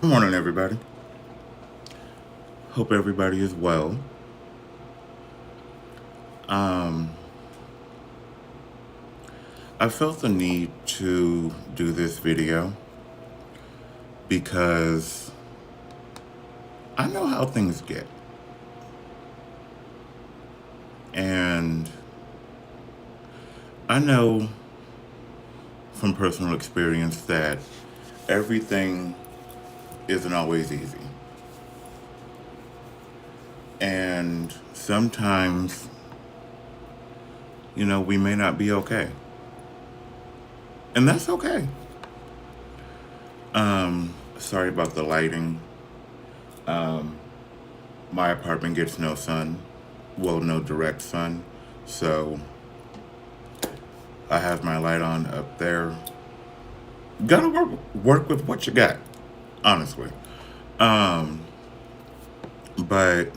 Good morning, everybody. Hope everybody is well. Um, I felt the need to do this video because I know how things get. And I know from personal experience that everything isn't always easy. And sometimes, we may not be okay. And that's okay. Sorry about the lighting. Um, my apartment gets no sun. Well, no direct sun. So I have my light on up there. Gotta work with what you got, honestly. Um, but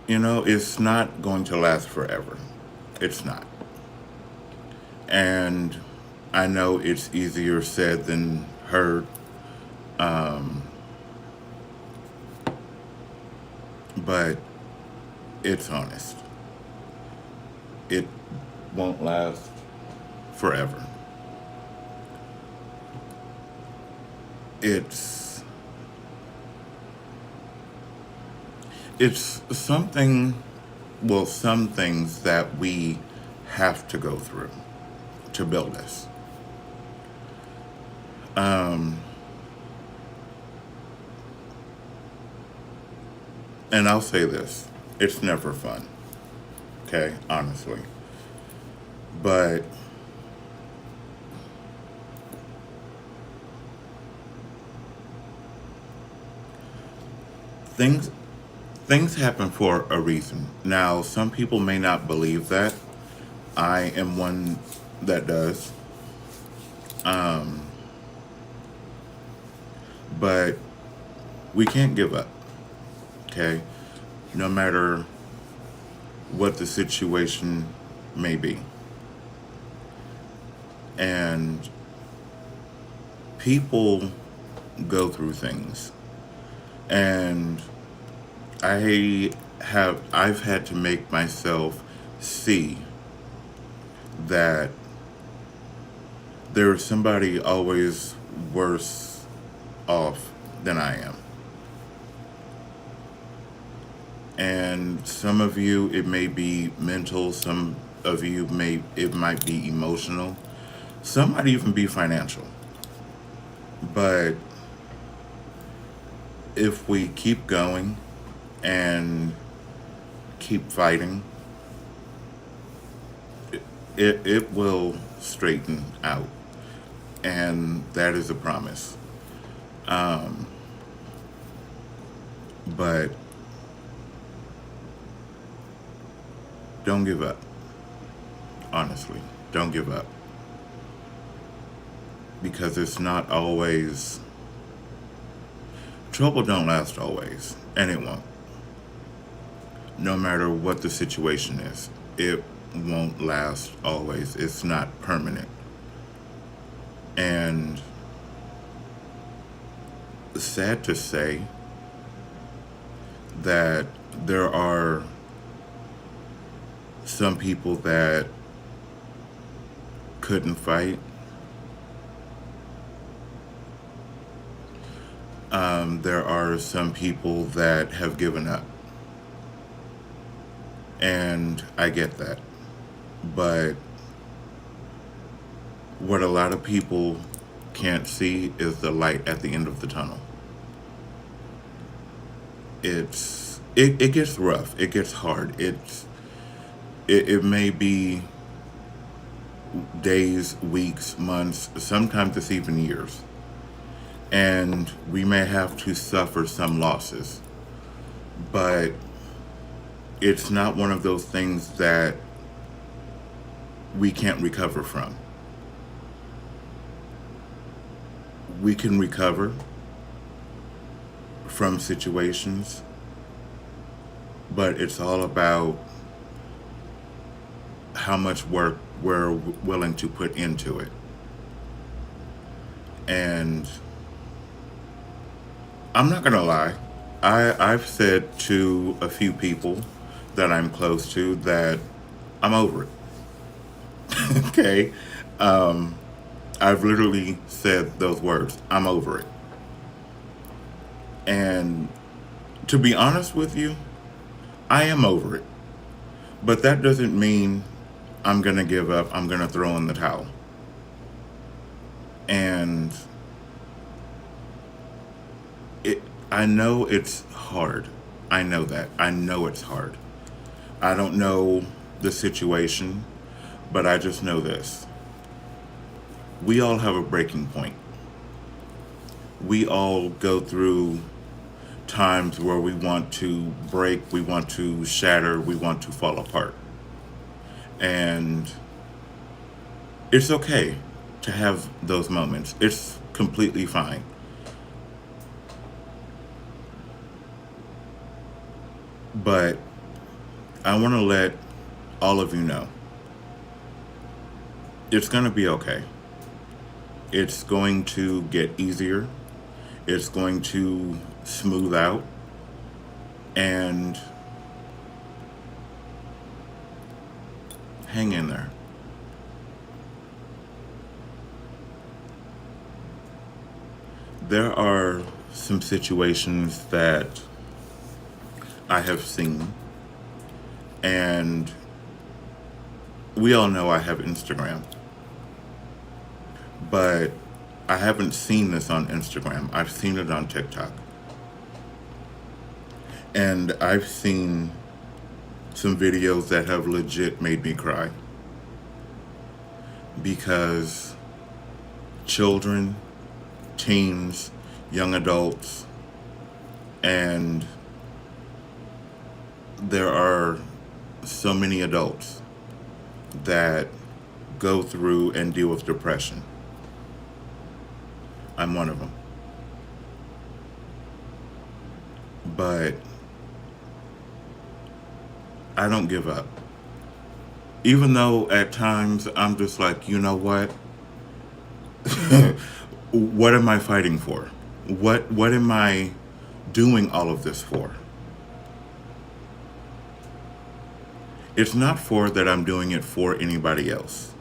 it's not going to last forever. It's not. And I know it's easier said than heard. Um, but it's honest. It won't last forever. It's it's something, well, some things that we have to go through to build us. Um, and I'll say this: it's never fun. Okay, honestly, but things things happen for a reason. Now, some people may not believe that. I am one that does. Um, but we can't give up. Okay, no matter what the situation may be. And people go through things. And I've had to make myself see that there's somebody always worse off than I am. And some of you, it may be mental, some of you it might be emotional, some might even be financial. But if we keep going and keep fighting, it will straighten out. And that is a promise. Um, but don't give up. Honestly, don't give up. Because it's not always, trouble don't last always. And it won't. No matter what the situation is, it won't last always. It's not permanent. And sad to say that there are some people that couldn't fight. There are some people that have given up. And I get that. But what a lot of people can't see is the light at the end of the tunnel. It gets rough. It gets hard. It may be days, weeks, months, sometimes it's even years. And we may have to suffer some losses. But it's not one of those things that we can't recover from. We can recover from situations, but it's all about how much work we're willing to put into it. And I'm not going to lie. I've said to a few people that I'm close to that I'm over it. Okay. I've literally said those words. I'm over it. And to be honest with you, I am over it. But that doesn't mean I'm going to give up. I'm going to throw in the towel. And it, I know it's hard. I know that. I know it's hard. I don't know the situation, but I just know this. We all have a breaking point. We all go through times where we want to break, we want to shatter, we want to fall apart. And it's okay to have those moments. It's completely fine. But I want to let all of you know it's going to be okay. It's going to get easier. It's going to smooth out. And hang in there. There are some situations that I have seen, and we all know I have Instagram, but I haven't seen this on Instagram. I've seen it on TikTok. And I've seen some videos that have legit made me cry because children, teens, young adults, and there are so many adults that go through and deal with depression. I'm one of them. But I don't give up. Even though at times I'm just like, you know what? What am I fighting for? What am I doing all of this for? It's not for that I'm doing it for anybody else.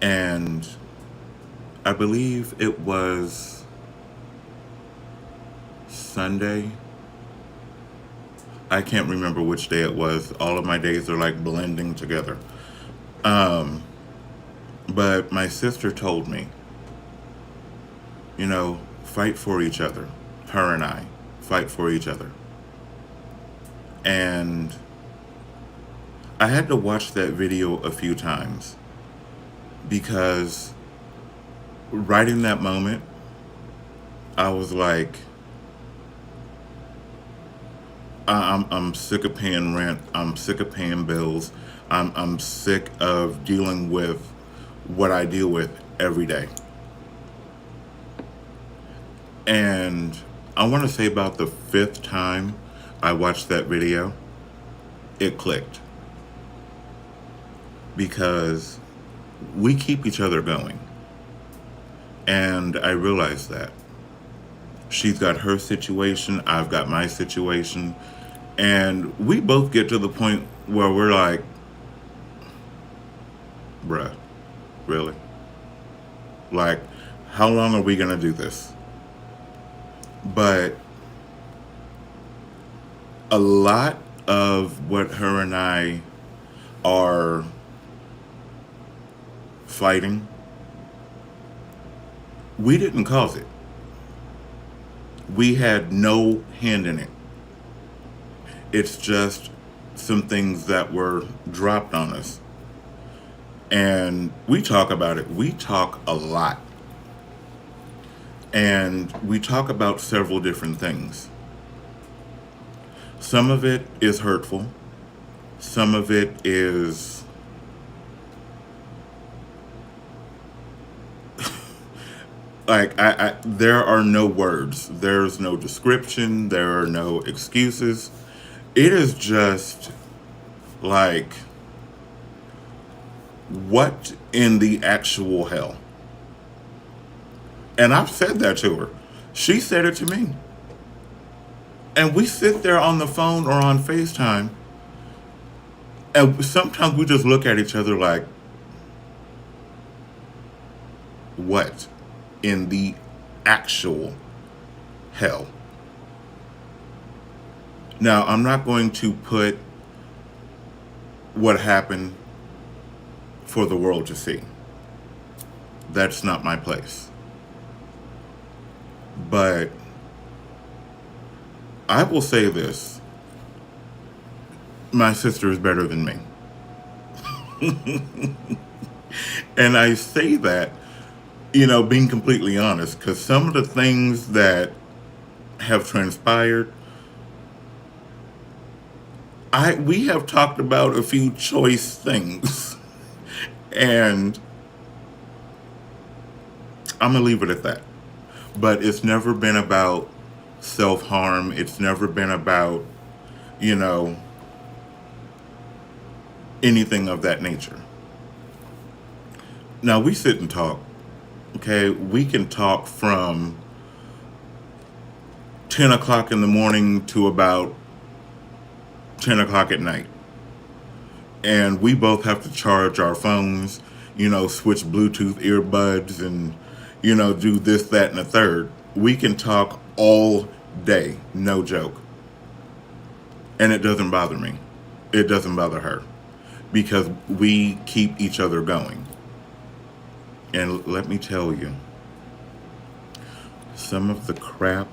And I believe it was Sunday. I can't remember which day it was. All of my days are like blending together. But my sister told me, fight for each other. Her and I fight for each other. And I had to watch that video a few times because right in that moment, I was like, I'm sick of paying rent. I'm sick of paying bills. I'm sick of dealing with what I deal with every day. And I want to say about the 5th time I watched that video, it clicked. Because we keep each other going. And I realized that. She's got her situation, I've got my situation. And we both get to the point where we're like, bruh, really? Like, how long are we going to do this? But a lot of what her and I are fighting, we didn't cause it. We had no hand in it. It's just some things that were dropped on us. And we talk about it. We talk a lot. And we talk about several different things. Some of it is hurtful. Some of it is like there are no words. There's no description. There are no excuses. It is just like, what in the actual hell? And I've said that to her. She said it to me. And we sit there on the phone or on FaceTime, and sometimes we just look at each other like, what in the actual hell? Now, I'm not going to put what happened for the world to see. That's not my place. But I will say this. My sister is better than me. And I say that, being completely honest, because some of the things that have transpired, we have talked about a few choice things. And I'm going to leave it at that. But it's never been about self-harm. It's never been about, anything of that nature. Now, we sit and talk, okay? We can talk from 10 o'clock in the morning to about 10 o'clock at night. And we both have to charge our phones, switch Bluetooth earbuds and, do this, that, and the third. We can talk all day, no joke. And it doesn't bother me. It doesn't bother her. Because we keep each other going. And let me tell you, some of the crap,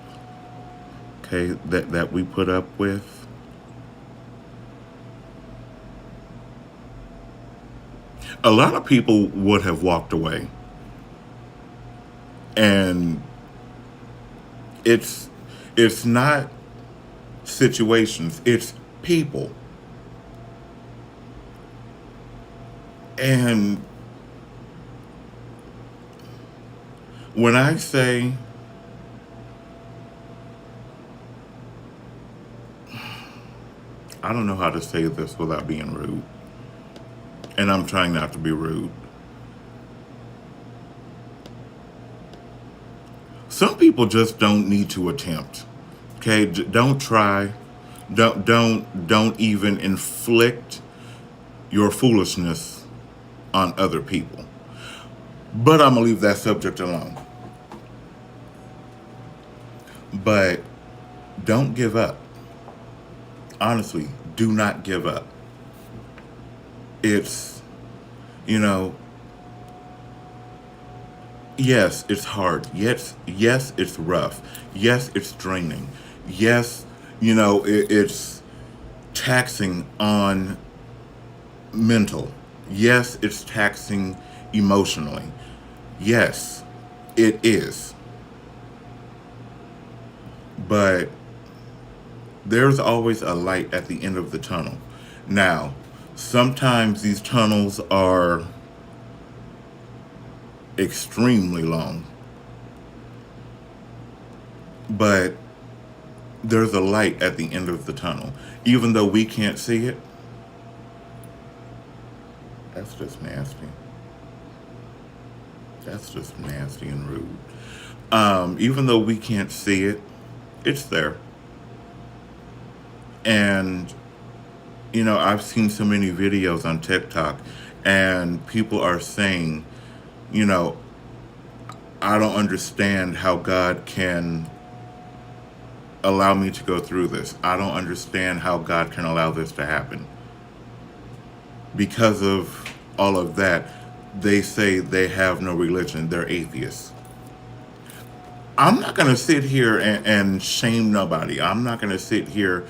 okay, that we put up with, a lot of people would have walked away. And it's not situations, it's people. And when I say I don't know how to say this without being rude, and I'm trying not to be rude. Some people just don't need to attempt. Okay, don't try. Don't even inflict your foolishness on other people. But I'm gonna leave that subject alone. But don't give up. Honestly, do not give up. It's, yes, it's hard. Yes, it's rough. Yes, it's draining. Yes, it's taxing on mental. Yes, it's taxing emotionally. Yes, it is. But there's always a light at the end of the tunnel. Now, sometimes these tunnels are extremely long. But there's a light at the end of the tunnel. Even though we can't see it, that's just nasty. That's just nasty and rude. Even though we can't see it, it's there. And, I've seen so many videos on TikTok, and people are saying, I don't understand how God can allow me to go through this. I don't understand how God can allow this to happen. Because of all of that, they say they have no religion. They're atheists. I'm not going to sit here and shame nobody. I'm not going to sit here,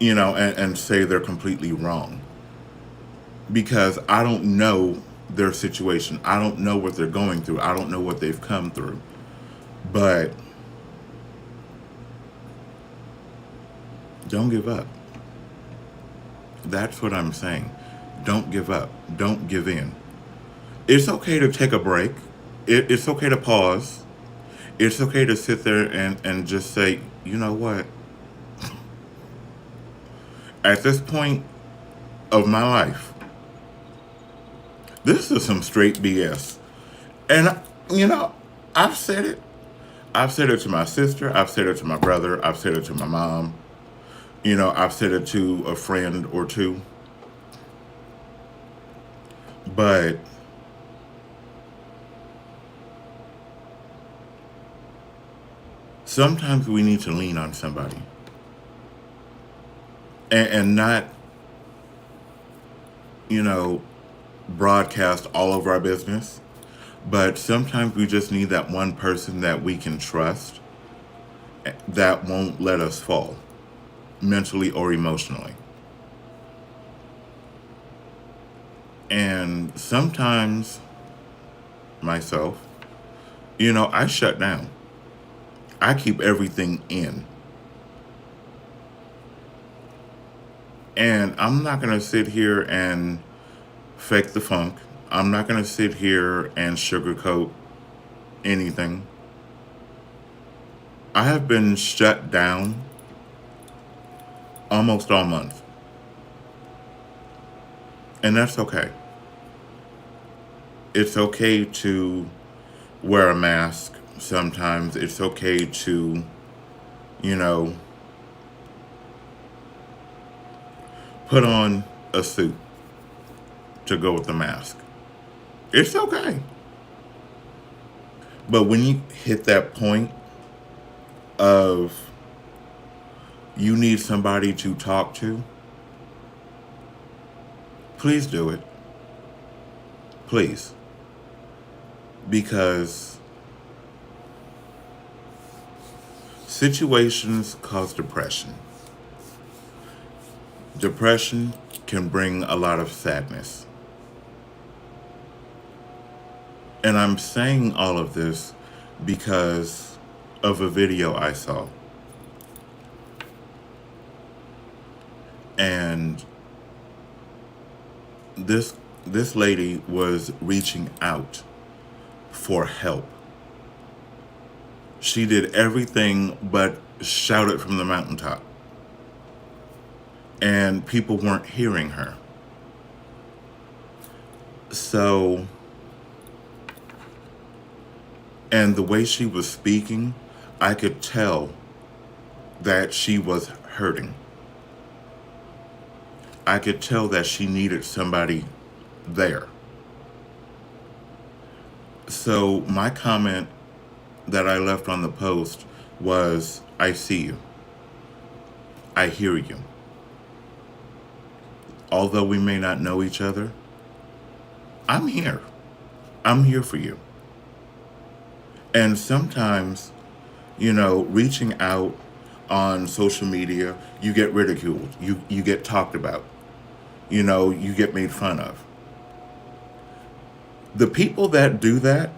and say they're completely wrong. Because I don't know their situation. I don't know what they're going through. I don't know what they've come through. But don't give up. That's what I'm saying. Don't give up. Don't give in. It's okay to take a break. It's okay to pause. It's okay to sit there and just say, you know what? At this point of my life, this is some straight BS. And, I've said it. I've said it to my sister, I've said it to my brother, I've said it to my mom, I've said it to a friend or two. But sometimes we need to lean on somebody and not, you know, broadcast all of our business. But sometimes we just need that one person that we can trust that won't let us fall mentally or emotionally. And sometimes myself, I shut down. I keep everything in. And I'm not going to sit here and fake the funk. I'm not going to sit here and sugarcoat anything. I have been shut down almost all month. And that's okay. It's okay to wear a mask sometimes. It's okay to, you know, put on a suit to go with the mask. It's okay. But when you hit that point of you need somebody to talk to, please do it. Please. Because situations cause depression. Depression can bring a lot of sadness. And I'm saying all of this because of a video I saw. And this lady was reaching out for help. She did everything but shout it from the mountaintop. And people weren't hearing her. So, and the way she was speaking, I could tell that she was hurting. I could tell that she needed somebody there. So my comment that I left on the post was, I see you. I hear you. Although we may not know each other, I'm here. I'm here for you. And sometimes, reaching out on social media, you get ridiculed. You get talked about. You get made fun of. The people that do that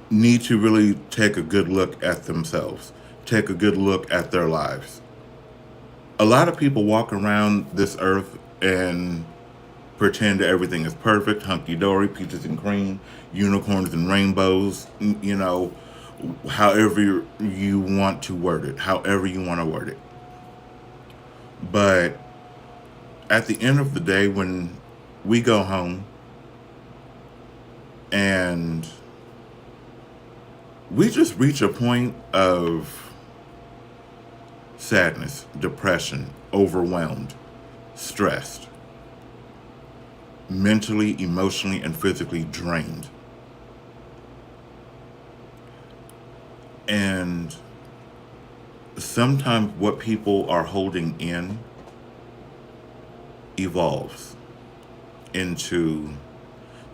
need to really take a good look at themselves, take a good look at their lives. A lot of people walk around this earth and pretend everything is perfect, hunky-dory, peaches and cream, unicorns and rainbows, however you want to word it. But at the end of the day, when we go home and we just reach a point of sadness, depression, overwhelmed, stressed, mentally, emotionally, and physically drained. And sometimes what people are holding in evolves into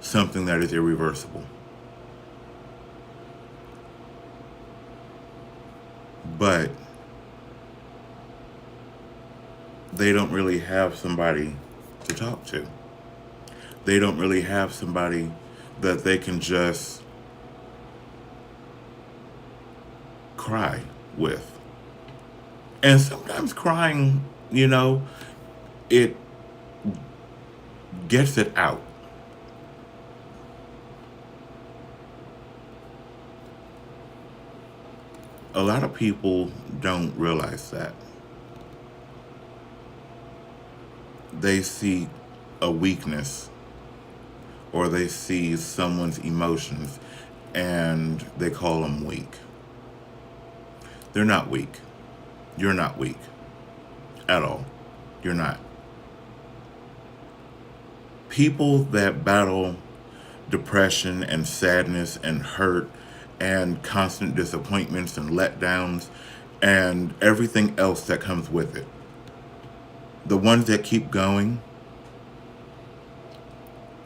something that is irreversible. But they don't really have somebody to talk to. They don't really have somebody that they can just cry with. And sometimes crying, it gets it out. A lot of people don't realize that. They see a weakness or they see someone's emotions and they call them weak. They're not weak. You're not weak at all. You're not. People that battle depression and sadness and hurt and constant disappointments and letdowns and everything else that comes with it, the ones that keep going,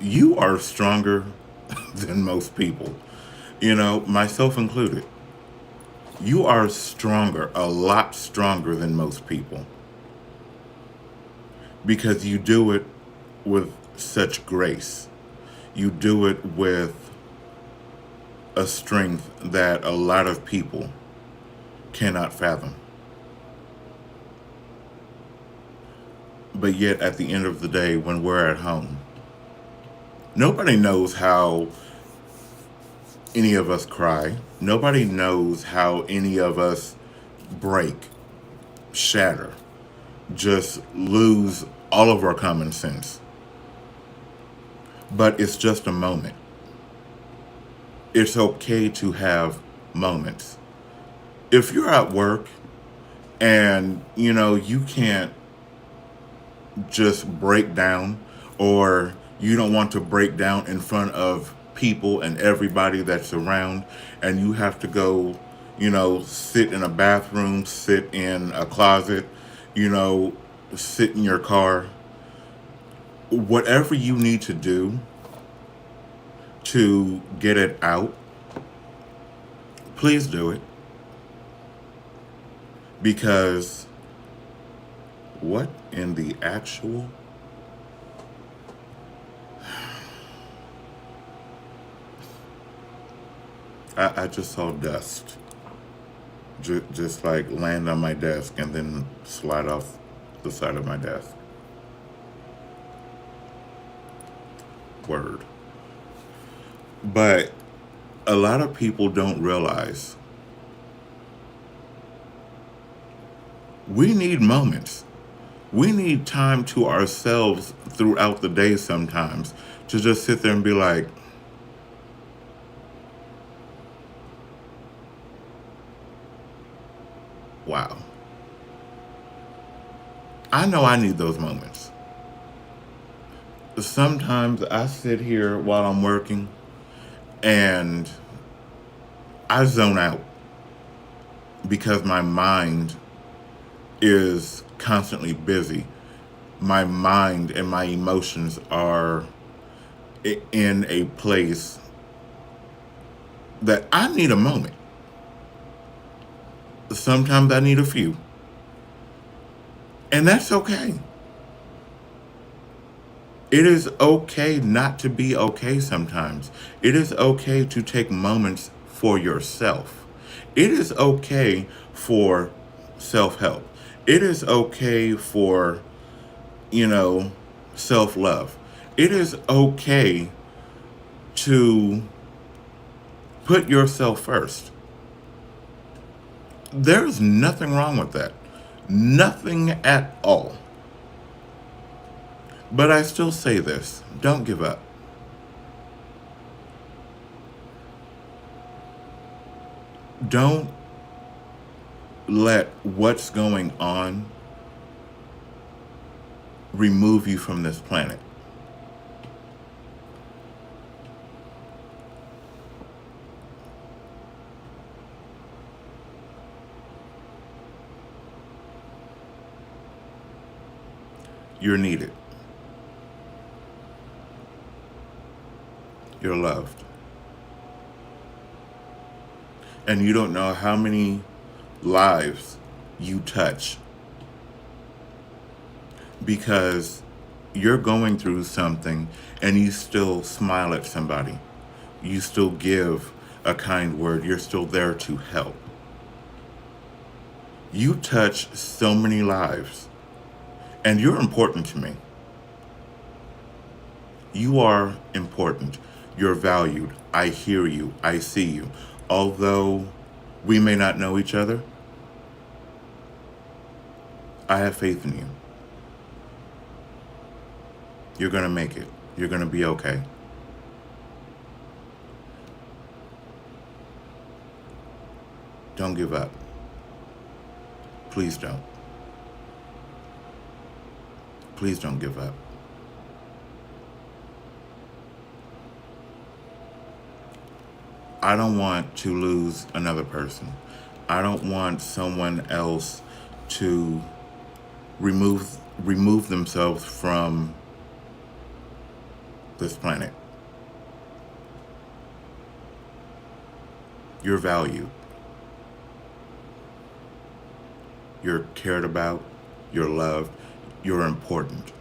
you are stronger than most people. Myself included. You are stronger, a lot stronger than most people. Because you do it with such grace. You do it with a strength that a lot of people cannot fathom. But yet, at the end of the day, when we're at home, nobody knows how any of us cry. Nobody knows how any of us break, shatter, just lose all of our common sense. But it's just a moment. It's okay to have moments. If you're at work and, you can't just break down, or you don't want to break down in front of people and everybody that's around, and you have to go, sit in a bathroom, sit in a closet, sit in your car, whatever you need to do to get it out, please do it. Because what in the actual? I just saw dust just like land on my desk and then slide off the side of my desk. Word. But a lot of people don't realize we need moments. We need time to ourselves throughout the day sometimes to just sit there and be like, wow. I know I need those moments. Sometimes I sit here while I'm working and I zone out because my mind is constantly busy. My mind and my emotions are in a place that I need a moment. Sometimes I need a few. And that's okay. It is okay not to be okay sometimes. It is okay to take moments for yourself. It is okay for self-help. It is okay for, self-love. It is okay to put yourself first. There's nothing wrong with that. Nothing at all. But I still say this, don't give up. Don't let what's going on remove you from this planet. You're needed. You're loved. And you don't know how many lives you touch because you're going through something and you still smile at somebody. You still give a kind word. You're still there to help. You touch so many lives, and you're important to me. You are important. You're valued. I hear you. I see you. Although we may not know each other, I have faith in you. You're going to make it. You're going to be okay. Don't give up. Please don't. Please don't give up. I don't want to lose another person. I don't want someone else to remove themselves from this planet. You're valued. You're cared about. You're loved. You're important.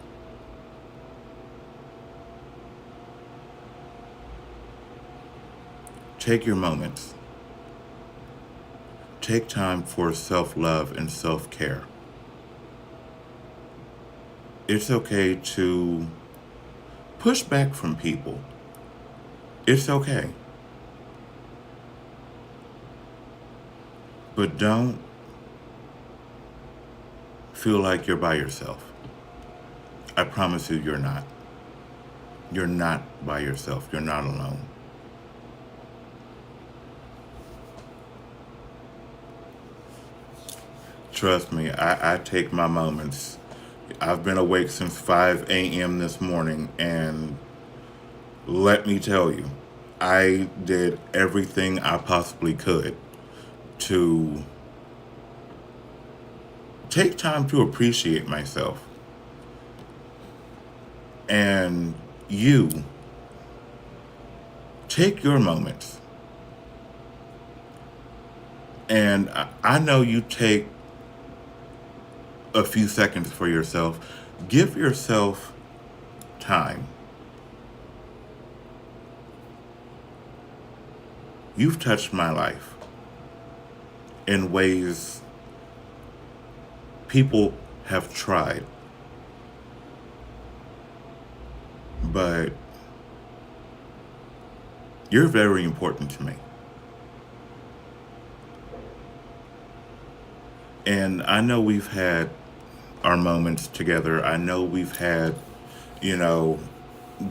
Take your moments. Take time for self-love and self-care. It's okay to push back from people. It's okay. But don't feel like you're by yourself. I promise you, you're not. You're not by yourself. You're not alone. Trust me, I take my moments. I've been awake since 5 a.m. this morning, and let me tell you, I did everything I possibly could to take time to appreciate myself. And you, take your moments. And I know you take a few seconds for yourself. Give yourself time. You've touched my life in ways people have tried. But you're very important to me. And I know we've had our moments together. I know we've had,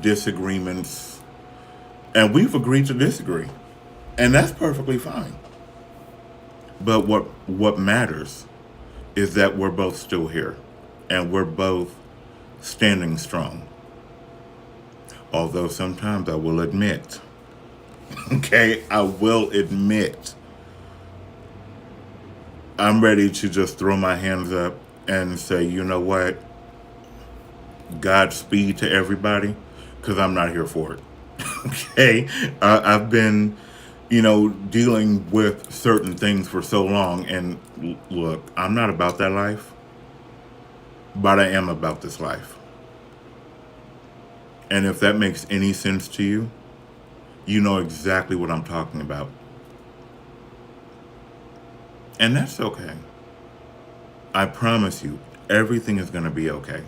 disagreements, and we've agreed to disagree. And that's perfectly fine. But what matters is that we're both still here, and we're both standing strong. Although sometimes I will admit, okay, I will admit, I'm ready to just throw my hands up and say, you know what? Godspeed to everybody, because I'm not here for it. Okay? I've been, dealing with certain things for so long, and look, I'm not about that life, but I am about this life. And if that makes any sense to you, you know exactly what I'm talking about. And that's okay. I promise you, everything is going to be okay.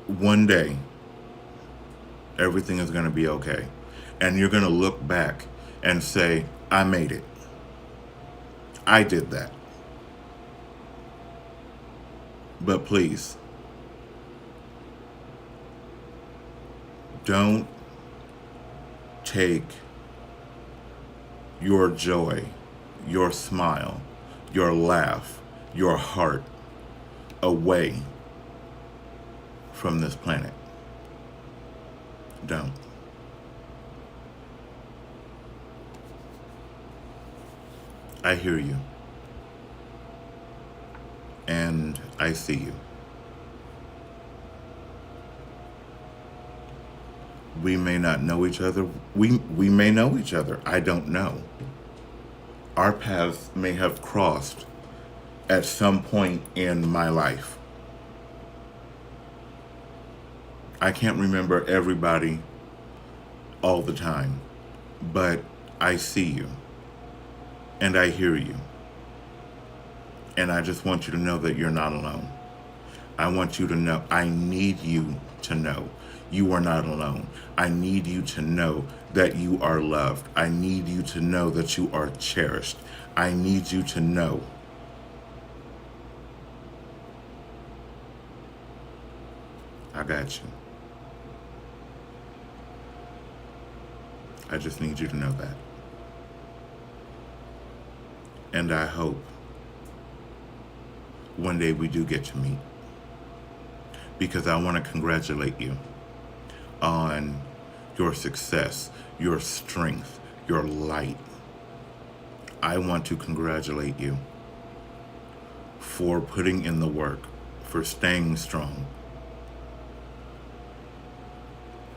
One day, everything is going to be okay. And you're going to look back and say, I made it. I did that. But please, don't take your joy, your smile, your laugh, your heart away from this planet. Don't. I hear you. And I see you. We may not know each other. We may know each other. I don't know. Our paths may have crossed at some point in my life. I can't remember everybody all the time, but I see you and I hear you. And I just want you to know that you're not alone. I want you to know, I need you to know you are not alone. I need you to know that you are loved. I need you to know that you are cherished. I need you to know I got you. I just need you to know that. And I hope one day we do get to meet, because I want to congratulate you on your success, your strength, your light. I want to congratulate you for putting in the work, for staying strong.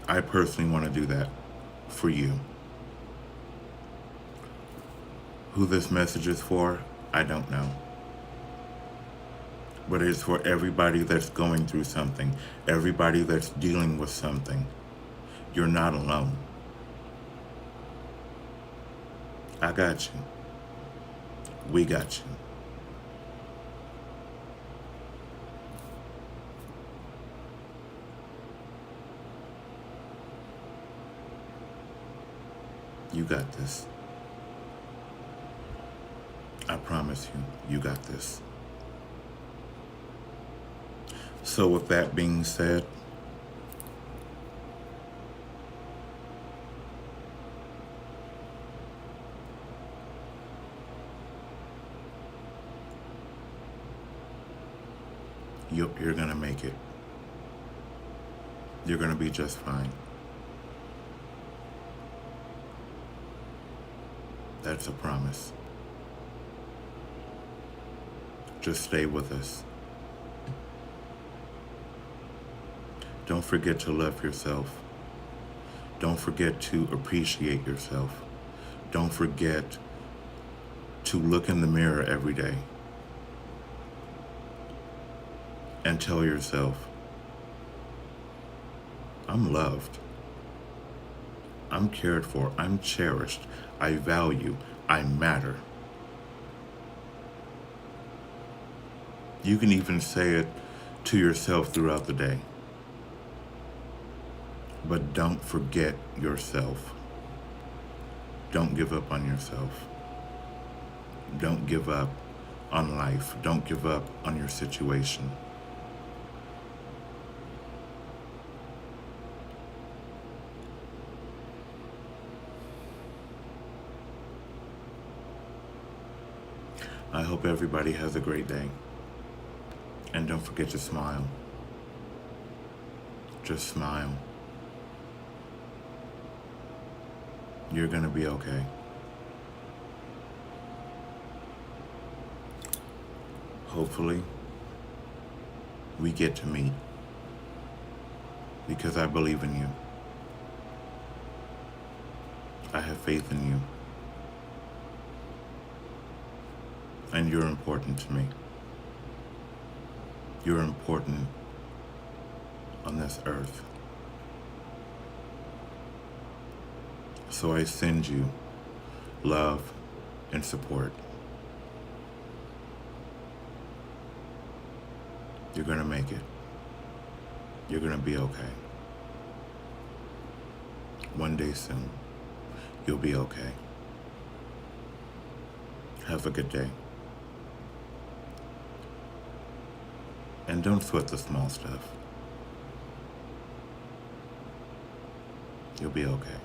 I personally want to do that for you. Who this message is for, I don't know. But it's for everybody that's going through something, everybody that's dealing with something. You're not alone. I got you. We got you. You got this. I promise you, you got this. So with that being said, you're going to make it. You're going to be just fine. That's a promise. Just stay with us. Don't forget to love yourself. Don't forget to appreciate yourself. Don't forget to look in the mirror every day and tell yourself, I'm loved. I'm cared for. I'm cherished. I value. I matter. You can even say it to yourself throughout the day. But don't forget yourself. Don't give up on yourself. Don't give up on life. Don't give up on your situation. I hope everybody has a great day. And don't forget to smile. Just smile. You're going to be okay. Hopefully, we get to meet, because I believe in you. I have faith in you. And you're important to me. You're important on this earth. So I send you love and support. You're going to make it. You're going to be okay. One day soon, you'll be okay. Have a good day. And don't sweat the small stuff. You'll be okay.